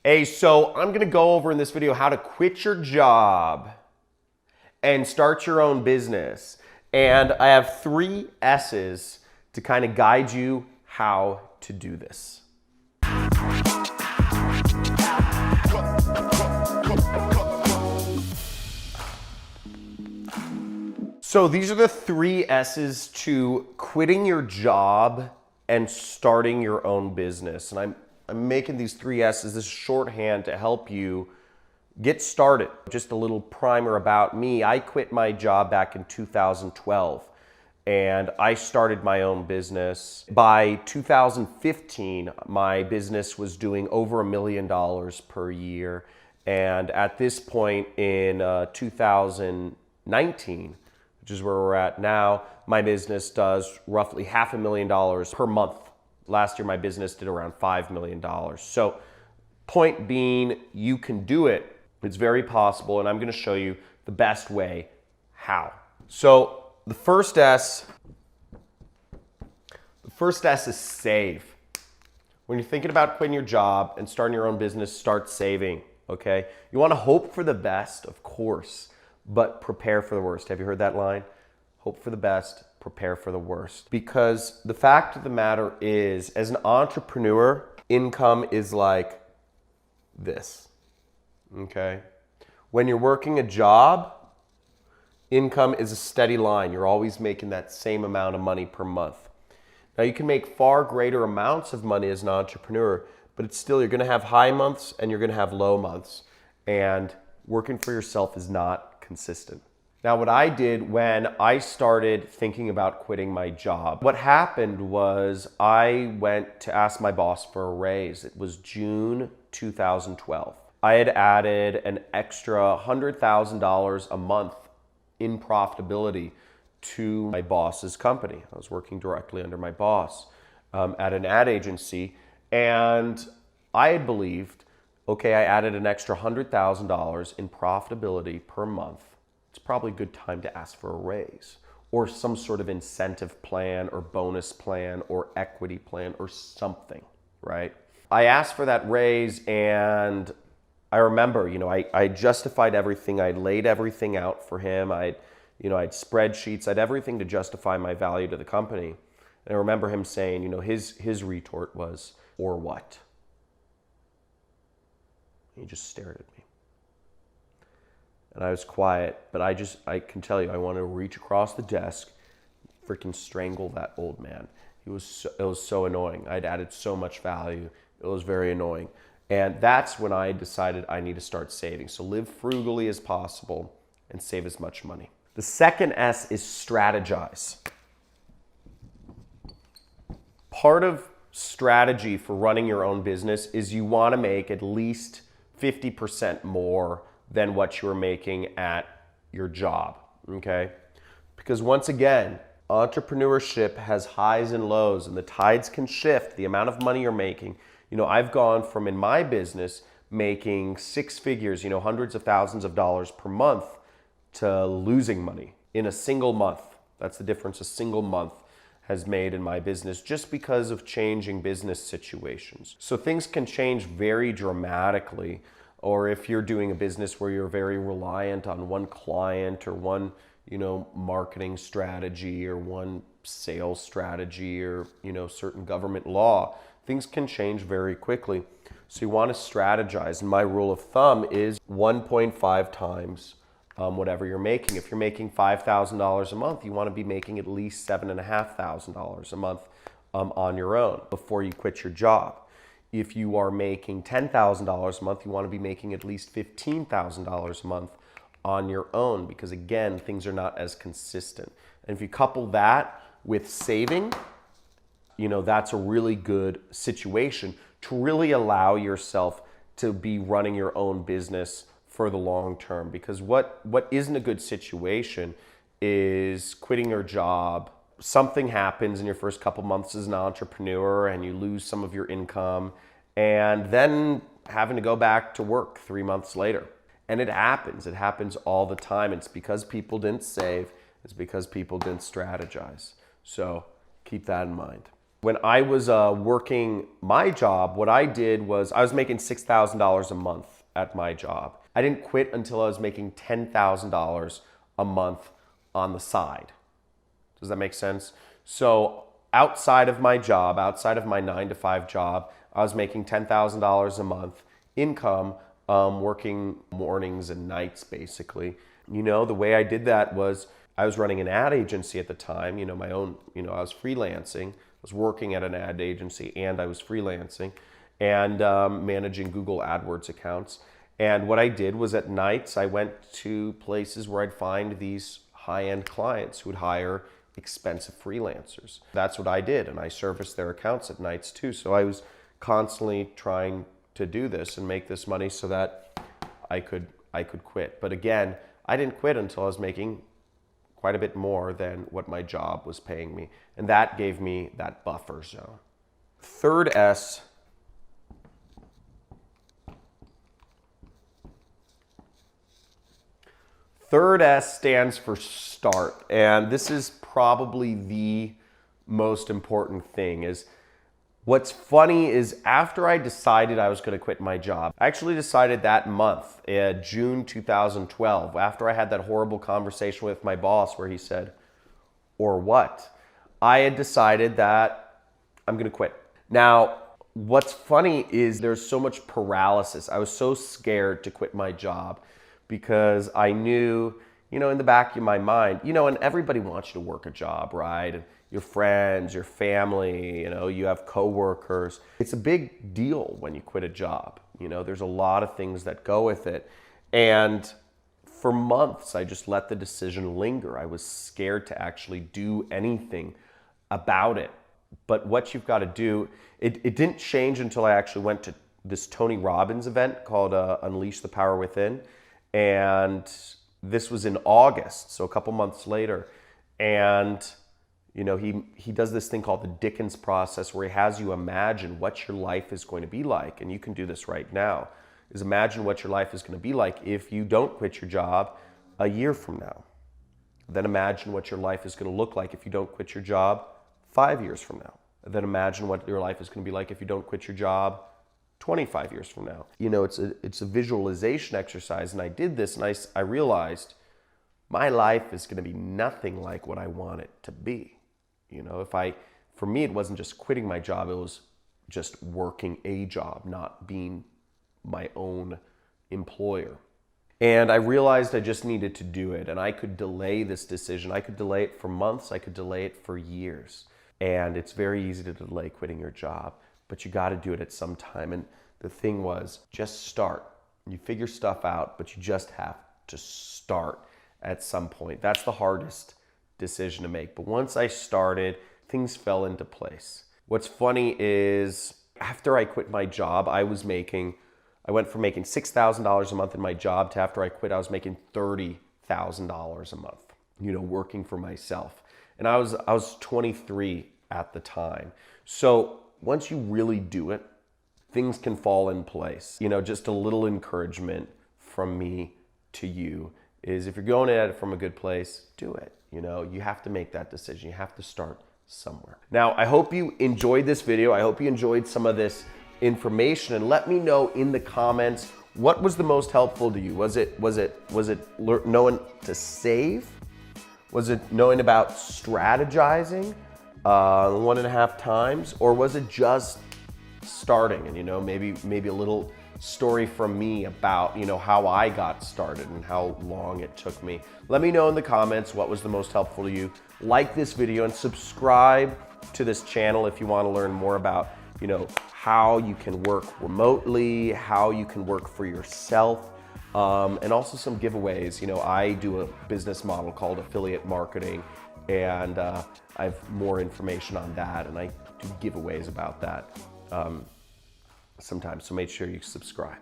Hey, so I'm gonna go over in this video how to quit your job and start your own business. And I have 3 S's to kind of guide you how to do this. So these are the 3 S's to quitting your job and starting your own business. And I'm making these 3 S's, this shorthand to help you get started. Just a little primer about me. I quit my job back in 2012 and I started my own business. By 2015, my business was doing over $1 million per year. And at this point in 2019, which is where we're at now, my business does roughly $500,000 per month. Last year, my business did around $5 million. So point being, you can do it. It's very possible, and I'm gonna show you the best way how. So the first S is save. When you're thinking about quitting your job and starting your own business, start saving, okay? You wanna hope for the best, of course, but prepare for the worst. Have you heard that line? Hope for the best, prepare for the worst. Because the fact of the matter is, as an entrepreneur, income is like this, okay? When you're working a job, income is a steady line. You're always making that same amount of money per month. Now you can make far greater amounts of money as an entrepreneur, but it's still, you're gonna have high months and you're gonna have low months. And working for yourself is not consistent. Now, what I did when I started thinking about quitting my job, what happened was I went to ask my boss for a raise. It was June 2012. I had added an extra $100,000 a month in profitability to my boss's company. I was working directly under my boss at an ad agency, and I had believed, okay, I added an extra $100,000 in profitability per month. It's probably a good time to ask for a raise or some sort of incentive plan or bonus plan or equity plan or something, right? I asked for that raise, and I remember, I justified everything. I laid everything out for him. I'd spreadsheets. I'd everything to justify my value to the company. And I remember him saying, his retort was, "Or what?" He just stared at me. And I was quiet, but I can tell you, I wanted to reach across the desk, freaking strangle that old man. It was so annoying. I'd added so much value. It was very annoying. And that's when I decided I need to start saving. So live frugally as possible and save as much money. The second S is strategize. Part of strategy for running your own business is you want to make at least 50% more than what you were making at your job, okay? Because once again, entrepreneurship has highs and lows, and the tides can shift the amount of money you're making. I've gone from, in my business, making 6 figures, hundreds of thousands of dollars per month, to losing money in a single month. That's the difference a single month has made in my business, just because of changing business situations. So things can change very dramatically. Or if you're doing a business where you're very reliant on one client or one, marketing strategy or one sales strategy or, certain government law, things can change very quickly. So you want to strategize. And my rule of thumb is 1.5 times whatever you're making. If you're making $5,000 a month, you want to be making at least $7,500 a month on your own before you quit your job. If you are making $10,000 a month, you want to be making at least $15,000 a month on your own, because again, things are not as consistent. And if you couple that with saving, that's a really good situation to really allow yourself to be running your own business for the long term. Because what isn't a good situation is quitting your job. Something happens in your first couple months as an entrepreneur and you lose some of your income, and then having to go back to work 3 months later. And it happens all the time. It's because people didn't save, it's because people didn't strategize. So keep that in mind. When I was working my job, what I did was I was making $6,000 a month at my job. I didn't quit until I was making $10,000 a month on the side. Does that make sense? So outside of my job, outside of my 9-to-5 job, I was making $10,000 a month income, working mornings and nights basically. You know, the way I did that was I was running an ad agency at the time, you know, my own, you know, I was freelancing. I was working at an ad agency and I was freelancing and managing Google AdWords accounts. And what I did was at nights, I went to places where I'd find these high-end clients who would hire expensive freelancers. That's what I did, and I serviced their accounts at nights too. So I was constantly trying to do this and make this money so that I could quit. But again, I didn't quit until I was making quite a bit more than what my job was paying me. And that gave me that buffer zone. Third S, stands for start. And this is probably the most important thing. Is what's funny is after I decided I was going to quit my job, I actually decided that month, June 2012, after I had that horrible conversation with my boss where he said, "Or what?" I had decided that I'm going to quit. Now, what's funny is there's so much paralysis. I was so scared to quit my job because I knew, you know, in the back of my mind, you know, and everybody wants you to work a job, right? And your friends, your family, you know, you have coworkers. It's a big deal when you quit a job. You know, there's a lot of things that go with it. And for months, I just let the decision linger. I was scared to actually do anything about it. But what you've got to do, it didn't change until I actually went to this Tony Robbins event called Unleash the Power Within. And this was in August, so a couple months later. And you know, he does this thing called the Dickens process where he has you imagine what your life is going to be like. And you can do this right now, is imagine what your life is going to be like if you don't quit your job a year from now. Then imagine what your life is going to look like if you don't quit your job 5 years from now. Then imagine what your life is going to be like if you don't quit your job 25 years from now. You know, it's a visualization exercise. And I did this and I realized my life is going to be nothing like what I want it to be. You know, for me, it wasn't just quitting my job, it was just working a job, not being my own employer. And I realized I just needed to do it, and I could delay this decision. I could delay it for months, I could delay it for years. And it's very easy to delay quitting your job, but you got to do it at some time. And the thing was, just start. You figure stuff out, but you just have to start at some point. That's the hardest decision to make. But once I started, things fell into place. What's funny is after I quit my job, I went from making $6,000 a month in my job to after I quit, I was making $30,000 a month, you know, working for myself. And I was 23 at the time. So once you really do it, things can fall in place. You know, just a little encouragement from me to you is if you're going at it from a good place, do it. You know, you have to make that decision. You have to start somewhere. Now, I hope you enjoyed this video. I hope you enjoyed some of this information, and let me know in the comments what was the most helpful to you. Was it knowing to save? Was it knowing about strategizing 1.5 times, or was it just starting? And you know, maybe a little story from me about, you know, how I got started and how long it took me. Let me know in the comments what was the most helpful to you. Like this video and subscribe to this channel if you want to learn more about, you know, how you can work remotely, how you can work for yourself, and also some giveaways. You know, I do a business model called affiliate marketing, and I have more information on that, and I do giveaways about that sometimes, so make sure you subscribe.